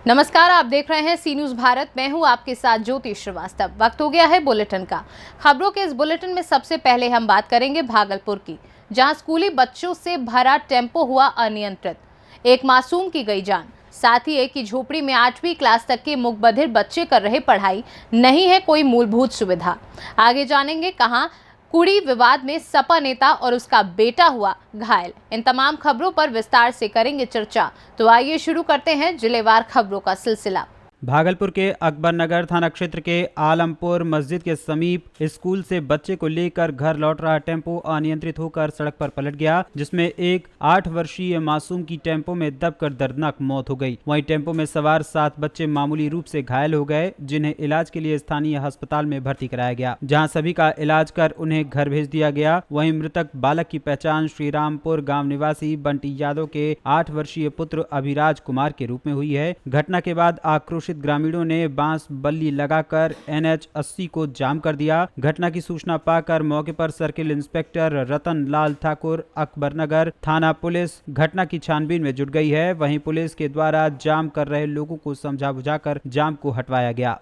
नमस्कार, आप देख रहे हैं सी न्यूज भारत। मैं हूं आपके साथ ज्योति श्रीवास्तव। वक्त हो गया है बुलेटिन का। खबरों के इस बुलेटिन में सबसे पहले हम बात करेंगे भागलपुर की, जहां स्कूली बच्चों से भरा टेम्पो हुआ अनियंत्रित। एक मासूम की गई जान। साथ ही एक की झोपड़ी में 8वीं क्लास तक के मूक बधिर बच्चे कर रहे पढ़ाई, नहीं है कोई मूलभूत सुविधा। आगे जानेंगे कहां कुड़ी विवाद में सपा नेता और उसका बेटा हुआ घायल। इन तमाम खबरों पर विस्तार से करेंगे चर्चा। तो आइए शुरू करते हैं जिलेवार खबरों का सिलसिला। भागलपुर के अकबर नगर थाना क्षेत्र के आलमपुर मस्जिद के समीप स्कूल से बच्चे को लेकर घर लौट रहा टेम्पो अनियंत्रित होकर सड़क पर पलट गया, जिसमें एक 8 वर्षीय मासूम की टेम्पो में दबकर दर्दनाक मौत हो गई। वहीं टेम्पो में सवार 7 बच्चे मामूली रूप से घायल हो गए, जिन्हें इलाज के लिए स्थानीय अस्पताल में भर्ती कराया गया, जहां सभी का इलाज कर उन्हें घर भेज दिया गया। वहीं मृतक बालक की पहचान श्रीरामपुर गाँव निवासी बंटी यादव के 8 वर्षीय पुत्र अभिराज कुमार के रूप में हुई है। घटना के बाद आक्रोशित ग्रामीणों ने बांस बल्ली लगाकर NH 80 को जाम कर दिया। घटना की सूचना पाकर मौके पर सर्किल इंस्पेक्टर रतन लाल ठाकुर अकबर नगर थाना पुलिस घटना की छानबीन में जुट गई है। वहीं पुलिस के द्वारा जाम कर रहे लोगों को समझा बुझाकर जाम को हटवाया गया।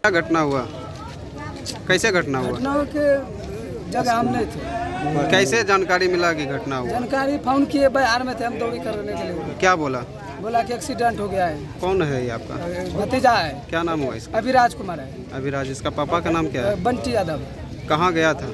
क्या घटना हुआ? कैसे घटना हुआ? घटना के जगह हम नहीं थे। कैसे जानकारी मिला कि घटना हुआ? जानकारी फोन किए, बाहर में थे हम, दौड़ी करने के लिए। क्या बोला? बोला कि एक्सीडेंट हो गया है। कौन है ये आपका? भतीजा है। क्या नाम हुआ इसका? अभिराज कुमार है। अभिराज। इसका पापा का नाम क्या है? बंटी यादव। कहाँ गया था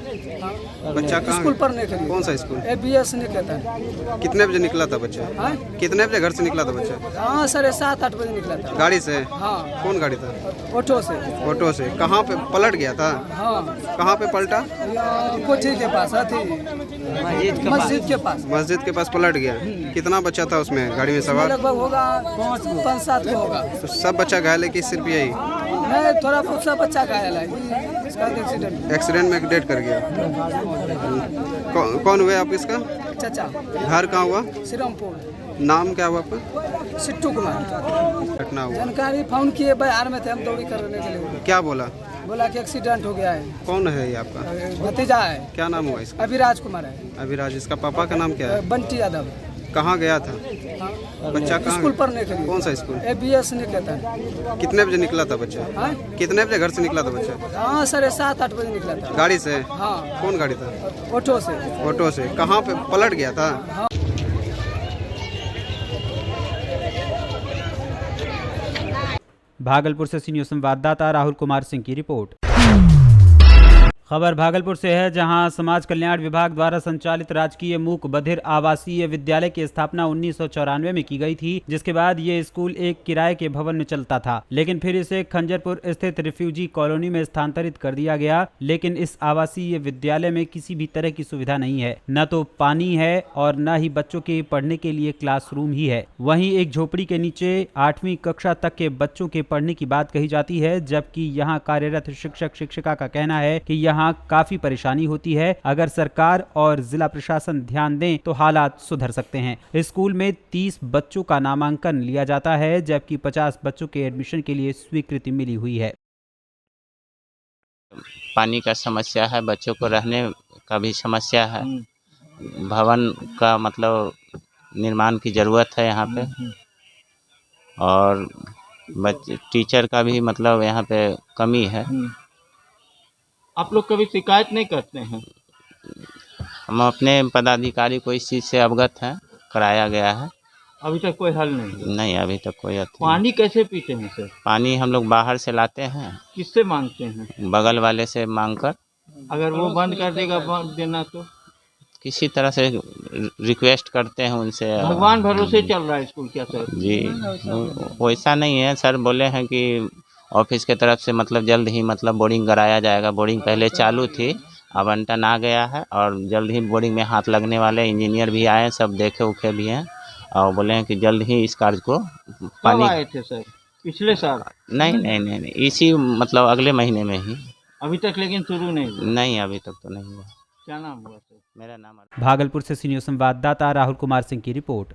बच्चा? कहाँ? स्कूल पढ़ने के लिए। कौन सा स्कूल? ABS निकला था। कितने बजे निकला था बच्चा? हाँ? कितने बजे घर से निकला था बच्चा? हाँ, 7:30-8 बजे निकला था। गाड़ी से? हाँ। कौन गाड़ी था? ऑटो से। ऑटो से। कहाँ पे पलट गया था? हाँ। कहाँ पे पलटा? कोठी के पास थी, मस्जिद के पास। मस्जिद के पास पलट गया। कितना बच्चा था उसमें गाड़ी में सवार? लगभग होगा 5-7 को होगा। तो सब बच्चा घायल है कि सिर्फ यही? नहीं, थोड़ा बहुत सा बच्चा घायल है। इसका एक्सीडेंट में डेथ कर गया। कौन हुए आप इसका? चाचा। घर कहाँ हुआ? श्रीरामपुर। नाम क्या हुआ आपका? सिट्टू कुमार। घटना हुआ। जानकारी फोन किए, बाहर में थे हम, दौड़ी करने के लिए। क्या बोला? बोला कि एक्सीडेंट हो गया है। कौन है ये आपका? भतीजा है। क्या नाम हुआ इसका? अभिराज कुमार है। अभिराज। इसका पापा का नाम क्या है? बंटी यादव। कहाँ गया था बच्चा? कहाँ? स्कूल पढ़ने के लिए। कौन सा स्कूल? ABS निकला था। कितने बजे निकला था बच्चा? हाँ? कितने बजे घर से निकला था बच्चा? हाँ, 7:30-8 बजे निकला था। गाड़ी से? हाँ। कौन गाड़ी था? ऑटो से। ऑटो से। कहाँ पे पलट गया था? हाँ। भागलपुर से सीनियर संवाददाता राहुल कुमार सिंह की रिपोर्ट। खबर भागलपुर से है, जहां समाज कल्याण विभाग द्वारा संचालित राजकीय मूक बधिर आवासीय विद्यालय की स्थापना 1994 में की गई थी, जिसके बाद ये स्कूल एक किराए के भवन में चलता था, लेकिन फिर इसे खंजरपुर स्थित रिफ्यूजी कॉलोनी में स्थानांतरित कर दिया गया। लेकिन इस आवासीय विद्यालय में किसी भी तरह की सुविधा नहीं है, न तो पानी है और न ही बच्चों के पढ़ने के लिए क्लासरूम ही है। वहीं एक झोपड़ी के नीचे 8वीं कक्षा तक के बच्चों के पढ़ने की बात कही जाती है, जबकि यहाँ कार्यरत शिक्षक शिक्षिका का कहना है कि यहाँ काफी परेशानी होती है। अगर सरकार और जिला प्रशासन ध्यान दें तो हालात सुधर सकते हैं। स्कूल में 30 बच्चों का नामांकन लिया जाता है, जबकि 50 बच्चों के एडमिशन के लिए स्वीकृति मिली हुई है। पानी का समस्या है, बच्चों को रहने का भी समस्या है, भवन का मतलब निर्माण की जरूरत है यहाँ पे, और टीचर का भी मतलब यहाँ पे कमी है। आप लोग कभी शिकायत नहीं करते हैं? हम अपने पदाधिकारी को इस चीज़ से अवगत हैं, कराया गया है। अभी तक कोई हल नहीं? नहीं, अभी तक कोई पानी कैसे पीते हैं सर? पानी हम लोग बाहर से लाते हैं। किससे मांगते हैं? बगल वाले से मांगकर। अगर वो बंद कर देगा देना तो किसी तरह से रिक्वेस्ट करते हैं उनसे। भगवान भरोसे चल रहा है स्कूल क्या सर? जी, वैसा नहीं है सर। बोले हैं कि ऑफिस के तरफ से मतलब जल्द ही मतलब बोरिंग कराया जाएगा। बोरिंग पहले चालू थी, आवंटन आ गया है और जल्द ही बोरिंग में हाथ लगने वाले। इंजीनियर भी आए, सब देखे उखे भी हैं और बोले हैं कि जल्द ही इस कार्य को पानी। कब आए थे सर? पिछले साल? नहीं, इसी मतलब अगले महीने में ही। अभी तक लेकिन शुरू नहीं हुआ? नहीं, अभी तक तो नहीं हुआ। क्या नाम हुआ सर? मेरा नाम। भागलपुर से सीनियर संवाददाता राहुल कुमार सिंह की रिपोर्ट।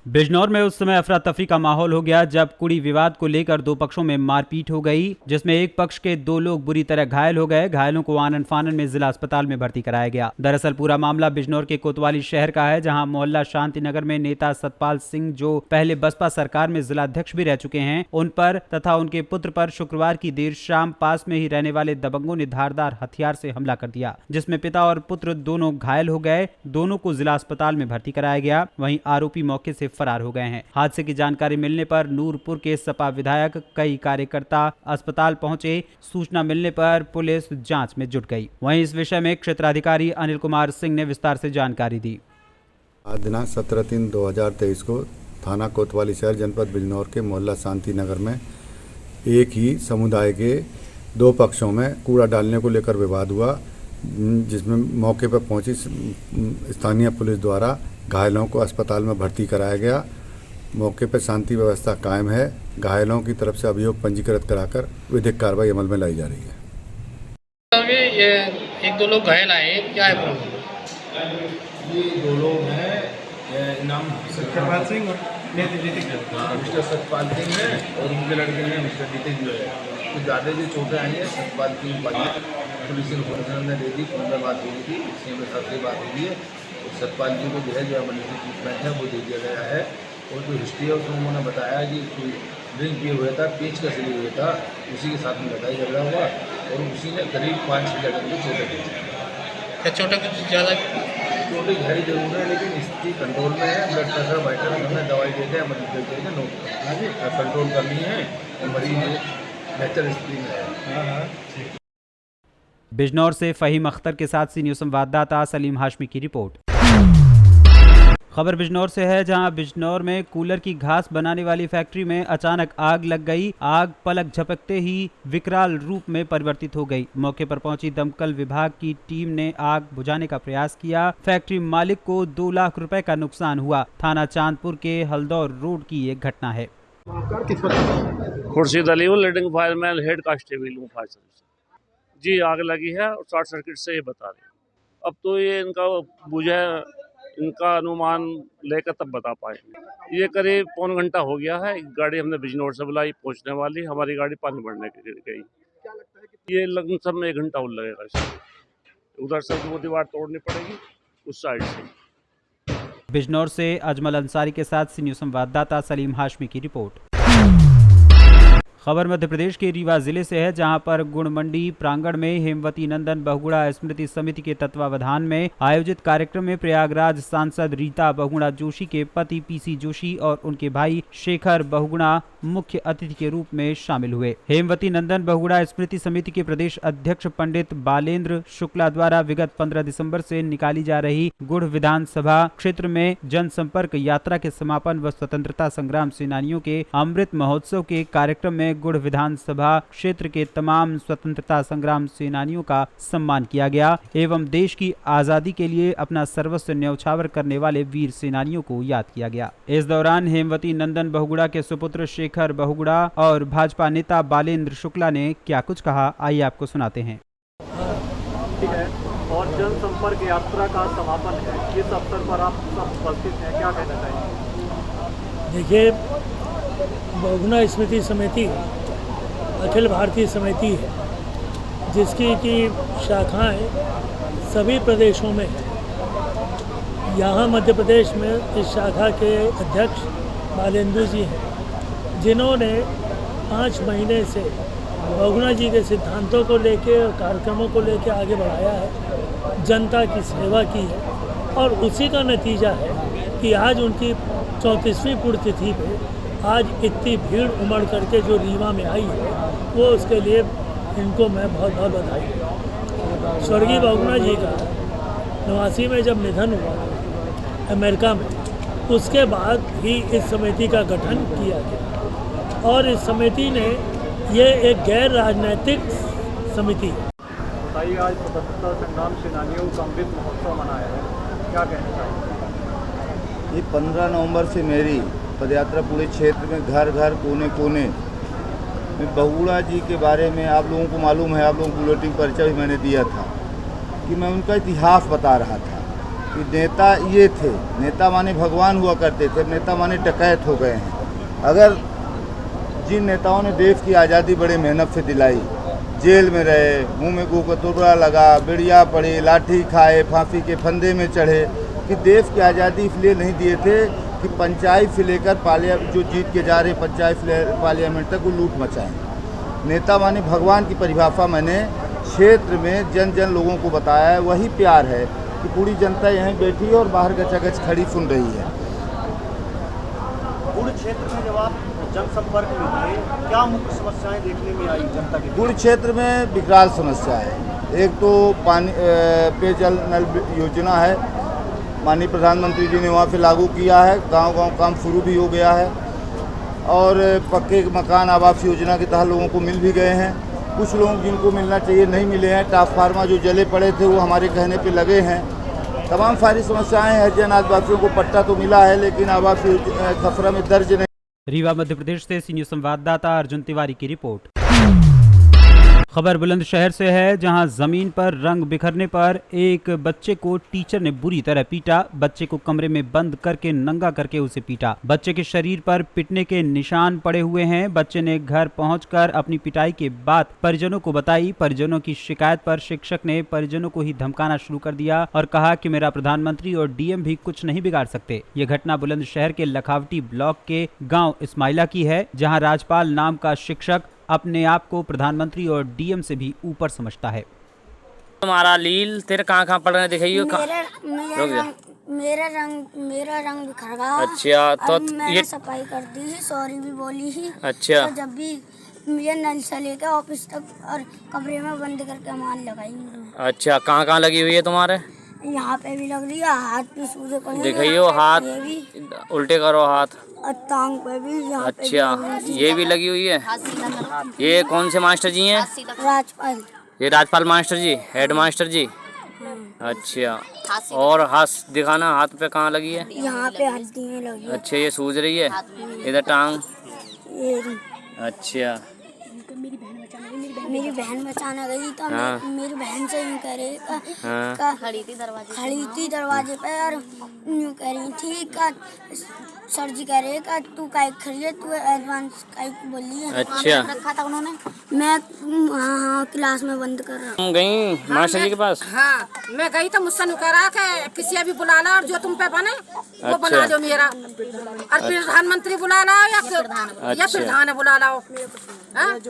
बिजनौर में उस समय अफरा तफरी का माहौल हो गया जब कुड़ी विवाद को लेकर दो पक्षों में मारपीट हो गई, जिसमें एक पक्ष के दो लोग बुरी तरह घायल हो गए। घायलों को आनन फानन में जिला अस्पताल में भर्ती कराया गया। दरअसल पूरा मामला बिजनौर के कोतवाली शहर का है, जहां मोहल्ला शांति नगर में नेता सतपाल सिंह, जो पहले बसपा सरकार में जिला अध्यक्ष भी रह चुके हैं, उन पर तथा उनके पुत्र पर शुक्रवार की देर शाम पास में ही रहने वाले दबंगों ने धारदार हथियार से हमला कर दिया, जिसमें पिता और पुत्र दोनों घायल हो गए। दोनों को जिला अस्पताल में भर्ती कराया गया। वहीं आरोपी मौके से फरार हो गए हैं। हादसे की जानकारी मिलने पर नूरपुर के सपा विधायक, कई कार्यकर्ता अस्पताल पहुंचे। सूचना मिलने पर पुलिस जांच में जुट गई। वहीं इस विषय में क्षेत्राधिकारी अनिल कुमार सिंह ने विस्तार से जानकारी दी। आज दिनांक 17/3/2023 को थाना कोतवाली शहर जनपद बिजनौर के मोहल्ला शांति नगर में एक ही समुदाय के दो पक्षों में कूड़ा डालने को लेकर विवाद हुआ, जिसमें मौके पर पहुंची स्थानीय पुलिस द्वारा घायलों को अस्पताल में भर्ती कराया गया। मौके पर शांति व्यवस्था कायम है। घायलों की तरफ से अभियोग पंजीकृत कराकर विधिक कार्रवाई अमल में लाई जा रही है। ये एक दो लोग घायल आए हैं, क्या है प्रॉब्लम? ये दो लोग हैं, नाम सतपाल सिंह और मिस्टर सतपाल सिंह है और उनके लड़के हैं मिस्टर नितिन जो है। तो ज़्यादा जो चोटें आई हैं सतपाल सिंह पुलिस इन्फॉर्मेशन ने दे दी, फोन पर बात हुई थी, इसमें सबसे बात हुई है। तो सतपाल जी को जो है जो एमरजेंसी ट्रीटमेंट है वो दे दिया गया है। और जो हिस्ट्री है उसमें उन्होंने बताया कि कोई ड्रिंक किए हुआ था, पेच का लिए हुआ था, उसी के साथ में लड़ाई झगड़ा हुआ और उसी ने करीब 5-6 जगह को चोटें दी। क्या चोटें कुछ ज़्यादा? चोटें गहरी जरूर है लेकिन स्थिति कंट्रोल में है। ब्लड प्रेशर वाइटल हमने दवाई दे के एमरजेंसी दे के नोट कंट्रोल करनी है और मरीज बेहतर स्थिति में है। बिजनौर से फहीम अख्तर के साथ सी न्यूज़ संवाददाता सलीम हाशमी की रिपोर्ट। खबर बिजनौर से है, जहां बिजनौर में कूलर की घास बनाने वाली फैक्ट्री में अचानक आग लग गई। आग पलक झपकते ही विकराल रूप में परिवर्तित हो गई। मौके पर पहुंची दमकल विभाग की टीम ने आग बुझाने का प्रयास किया। फैक्ट्री मालिक को 2 लाख रुपए का नुकसान हुआ। थाना चांदपुर के हल्दौर रोड की ये घटना है। Khurshid Ali, leading fireman, head constable हूँ फायर सर्विस। जी आग लगी है और शॉर्ट सर्किट से ये बता रहे हैं। अब तो ये इनका बुझे, इनका अनुमान लेकर तब बता पाएंगे। ये करीब पौन घंटा हो गया है। गाड़ी हमने बिजनौर से बुलाई, पहुंचने वाली। हमारी गाड़ी पानी भरने के लिए गई। ये लगन सब में 1 घंटा और लगेगा। उधर से वो दीवार तोड़नी पड़ेगी उस साइड से। बिजनौर से अजमल अंसारी के साथ सी न्यूज़ संवाददाता सलीम हाशमी की रिपोर्ट। खबर मध्य प्रदेश के रीवा जिले से है, जहां पर गुड़ मंडी प्रांगण में हेमवती नंदन बहुगुणा स्मृति समिति के तत्वावधान में आयोजित कार्यक्रम में प्रयागराज सांसद रीता बहुगुणा जोशी के पति पीसी जोशी और उनके भाई शेखर बहुगुणा मुख्य अतिथि के रूप में शामिल हुए। हेमवती नंदन बहुगुणा स्मृति समिति के प्रदेश अध्यक्ष पंडित बालेंद्र शुक्ला द्वारा विगत 15 दिसंबर से निकाली जा रही गुड़ विधानसभा क्षेत्र में जनसंपर्क यात्रा के समापन व स्वतंत्रता संग्राम सेनानियों के अमृत महोत्सव के कार्यक्रम में गुड़ विधानसभा क्षेत्र के तमाम स्वतंत्रता संग्राम सेनानियों का सम्मान किया गया एवं देश की आजादी के लिए अपना सर्वस्व न्यौछावर करने वाले वीर सेनानियों को याद किया गया। इस दौरान हेमवती नंदन बहुगुणा के सुपुत्र शेखर बहुगुणा और भाजपा नेता बालेंद्र शुक्ला ने क्या कुछ कहा, आइए आपको सुनाते हैं। ठीक है, और जनसंपर्क यात्रा का समापन है, इस अवसर पर आप सब उपस्थित हैं, क्या कहना चाहिए? देखिए, बहुगुणा स्मृति समिति अखिल भारतीय समिति है, जिसकी की शाखाएं सभी प्रदेशों में हैं। यहाँ मध्य प्रदेश में इस शाखा के अध्यक्ष बालेंद्र जी हैं, जिन्होंने 5 महीने से बहुगुणा जी के सिद्धांतों को लेके और कार्यक्रमों को लेके आगे बढ़ाया है, जनता की सेवा की है और उसी का नतीजा है कि आज उनकी 34वीं पुण्यतिथि पे आज इतनी भीड़ उमड़ करके जो रीवा में आई है, वो उसके लिए इनको मैं बहुत बहुत बधाई दूँ। स्वर्गीय बहुगुणा जी का 89 में जब निधन हुआ अमेरिका में, उसके बाद ही इस समिति का गठन किया गया और इस समिति ने ये एक गैर राजनीतिक समिति है। बताइए, आज स्वतंत्रता संग्राम सेनानियों का अमृत महोत्सव मनाया है, क्या कहना चाहिए? ये 15 नवंबर से मेरी पदयात्रा पूरे क्षेत्र में घर घर कोने कोने में बहुगुणा जी के बारे में, आप लोगों को मालूम है, आप लोगों को बुलेटिन परिचय भी मैंने दिया था कि मैं उनका इतिहास बता रहा था कि नेता ये थे, नेता माने भगवान हुआ करते थे, नेता माने डकैत हो गए हैं। अगर जिन नेताओं ने देश की आज़ादी बड़े मेहनत से दिलाई, जेल में रहे, मुंह में गू का तुरड़ा लगा, बिड़िया पड़े, लाठी खाए, फांसी के फंदे में चढ़े, कि देश की आज़ादी इसलिए नहीं दिए थे कि पंचायत से लेकर जो जीत के जा रहे पंचायत पार्लियामेंट तक वो लूट मचाएं। नेता माने भगवान की परिभाषा मैंने क्षेत्र में जन जन लोगों को बताया है। वही प्यार है कि पूरी जनता यहीं बैठी है और बाहर गचागच खड़ी सुन रही है। गुड़ क्षेत्र में जब आप जनसंपर्क में थे, क्या मुख्य समस्याएं देखने में आई जनता की? गुड़ क्षेत्र में विकराल समस्या है। एक तो पानी पेयजल नल योजना है, माननीय प्रधानमंत्री जी ने वहाँ पे लागू किया है, गांव-गांव काम शुरू भी हो गया है और पक्के मकान आवास योजना के तहत लोगों को मिल भी गए हैं। कुछ लोग जिनको मिलना चाहिए नहीं मिले हैं। ट्रांसफार्मर जो जले पड़े थे वो हमारे कहने पे लगे हैं। तमाम सारी समस्याएं हैं। जन आदिवासियों को पट्टा तो मिला है लेकिन आवास खसरा में दर्ज नहीं। रीवा मध्य प्रदेश से सी न्यूज़ संवाददाता अर्जुन तिवारी की रिपोर्ट। खबर बुलंदशहर से है, जहां जमीन पर रंग बिखरने पर एक बच्चे को टीचर ने बुरी तरह पीटा। बच्चे को कमरे में बंद करके नंगा करके उसे पीटा। बच्चे के शरीर पर पिटने के निशान पड़े हुए हैं। बच्चे ने घर पहुंचकर अपनी पिटाई के बात परिजनों को बताई। परिजनों की शिकायत पर शिक्षक ने परिजनों को ही धमकाना शुरू कर दिया और कहा कि मेरा प्रधानमंत्री और डीएम भी कुछ नहीं बिगाड़ सकते। ये घटना बुलंदशहर के लखावटी ब्लॉक के गाँव इस्माइला की है, जहाँ राजपाल नाम का शिक्षक अपने आप को प्रधानमंत्री और डीएम से भी ऊपर समझता है। तुम्हारा लील तेरे कहाँ पड़ रहे दिखाइयो? मेरा रंग बिखर गया। अच्छा, तो मैंने सफाई कर दी, सॉरी भी बोली ही। अच्छा, तो जब भी मुझे नल से लेकर ऑफिस तक और कमरे में बंद करके मार लगाई। अच्छा, कहाँ लगी हुई है तुम्हारे? यहाँ पे भी लग रही है, हाथ भी सूजे पड़े। दिखाइयो हाथ, उल्टे करो हाथ। टांग पे भी। अच्छा, ये भी लगी हुई है। ये कौन से मास्टर जी हैं? राजपाल। ये राजपाल मास्टर जी, हेड मास्टर जी। अच्छा, और हाथ दिखाना, हाथ पे कहाँ लगी है? यहाँ पे हल्दी में लगी। अच्छा, ये सूज रही है, इधर टांग। अच्छा, मेरी बहन बचाने गई तो मेरी बहन से यूँ कह रही खड़ी थी दरवाजे पे और यूँ कह रही थी सर जी कह रहे का तू काइक खड़ी है, तू एडवांस काइक बोली है। अच्छा, रखा था उन्होंने। मैं हाँ क्लास में बंद कर रहा गई मास्टर जी के पास। हाँ, मैं गई तो मुझसे करा के किसी भी बुला ला और जो तुम पे बने वो बना दो मेरा, और प्रधानमंत्री बुला लाओ या प्रधान बुला लाओ,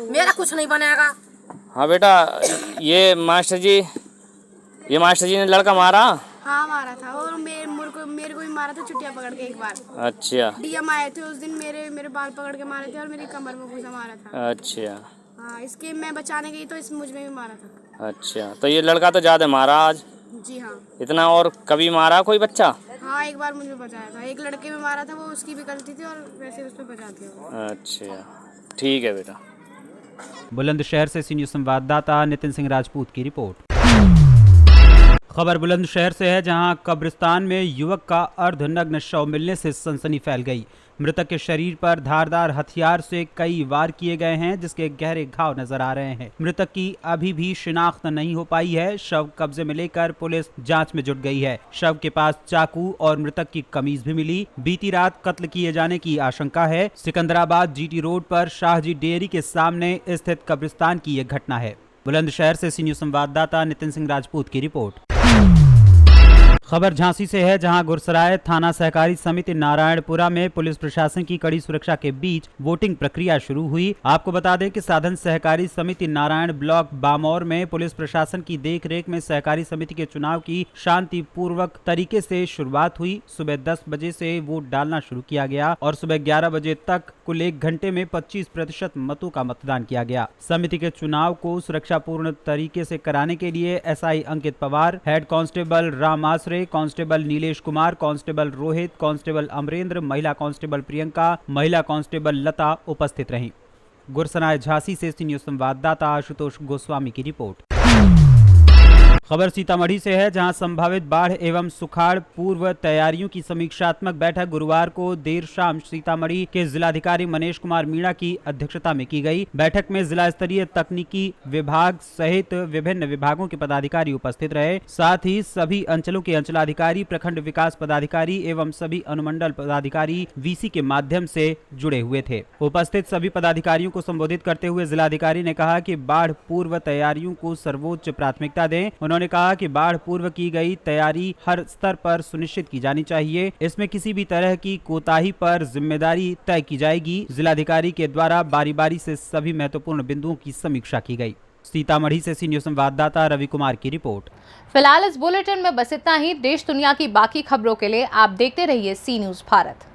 मेरा कुछ नहीं बनेगा। हाँ बेटा, ये मास्टर जी ने लड़का मारा? हाँ मारा था, और मेरे को भी मारा था चुटिया पकड़ के एक बार। अच्छा, डीएम आए थे उस दिन, मेरे बाल पकड़ के मारे थे और मेरी कमर में घुसा मारा था। अच्छा, हाँ, इसके मैं बचाने गई तो इस मुझ में भी मारा था। अच्छा, तो ये लड़का तो ज्यादा मारा आज? जी हाँ। इतना और कभी मारा कोई बच्चा? हाँ, एक बार मुझे बचाया था, एक लड़के में मारा था, वो उसकी भी गलती थी और वैसे उस पर बचा दिया। अच्छा, ठीक है बेटा। बुलंदशहर से सी न्यूज़ संवाददाता नितिन सिंह राजपूत की रिपोर्ट। खबर बुलंदशहर से है, जहां कब्रिस्तान में युवक का अर्धनग्न शव मिलने से सनसनी फैल गई। मृतक के शरीर पर धारदार हथियार से कई वार किए गए हैं, जिसके गहरे घाव नजर आ रहे हैं। मृतक की अभी भी शिनाख्त नहीं हो पाई है। शव कब्जे में लेकर पुलिस जांच में जुट गई है। शव के पास चाकू और मृतक की कमीज भी मिली। बीती रात कत्ल किए जाने की आशंका है। सिकंदराबाद जीटी रोड पर शाहजी डेयरी के सामने स्थित कब्रिस्तान की यह घटना है। बुलंदशहर से सी न्यूज़ संवाददाता नितिन सिंह राजपूत की रिपोर्ट। खबर झांसी से है, जहां गुरसराय थाना सहकारी समिति नारायणपुरा में पुलिस प्रशासन की कड़ी सुरक्षा के बीच वोटिंग प्रक्रिया शुरू हुई। आपको बता दें कि साधन सहकारी समिति नारायण ब्लॉक बामौर में पुलिस प्रशासन की देखरेख में सहकारी समिति के चुनाव की शांतिपूर्वक तरीके से शुरुआत हुई। सुबह 10 बजे से वोट डालना शुरू किया गया और सुबह 11 बजे तक कुल 1 घंटे में 25% मतों का मतदान किया गया। समिति के चुनाव को सुरक्षापूर्ण तरीके से कराने के लिए SI Ankit Pawar, head constable Ram Asre, constable Nilesh Kumar, constable Rohit, constable Amarendra, महिला कांस्टेबल प्रियंका, महिला कांस्टेबल लता उपस्थित रहीं। गुरसराय झांसी से सी न्यूज़ संवाददाता आशुतोष गोस्वामी की रिपोर्ट। खबर सीतामढ़ी से है, जहां संभावित बाढ़ एवं सुखाड़ पूर्व तैयारियों की समीक्षात्मक बैठक गुरुवार को देर शाम सीतामढ़ी के जिलाधिकारी मनीष कुमार मीणा की अध्यक्षता में की गई। बैठक में जिला स्तरीय तकनीकी विभाग सहित विभिन्न विभागों के पदाधिकारी उपस्थित रहे। साथ ही सभी अंचलों के अंचलाधिकारी, प्रखंड विकास पदाधिकारी एवं सभी अनुमंडल पदाधिकारी वीसी के माध्यम से जुड़े हुए थे। उपस्थित सभी पदाधिकारियों को संबोधित करते हुए जिलाधिकारी ने कहा कि बाढ़ पूर्व तैयारियों को सर्वोच्च प्राथमिकता दें। उन्होंने कहा कि बाढ़ पूर्व की गई तैयारी हर स्तर पर सुनिश्चित की जानी चाहिए। इसमें किसी भी तरह की कोताही पर जिम्मेदारी तय की जाएगी। जिलाधिकारी के द्वारा बारी बारी से सभी महत्वपूर्ण बिंदुओं की समीक्षा की गई। सीतामढ़ी से सी न्यूज़ संवाददाता रवि कुमार की रिपोर्ट। फिलहाल इस बुलेटिन में बस इतना ही। देश दुनिया की बाकी खबरों के लिए आप देखते रहिए सी न्यूज़ भारत।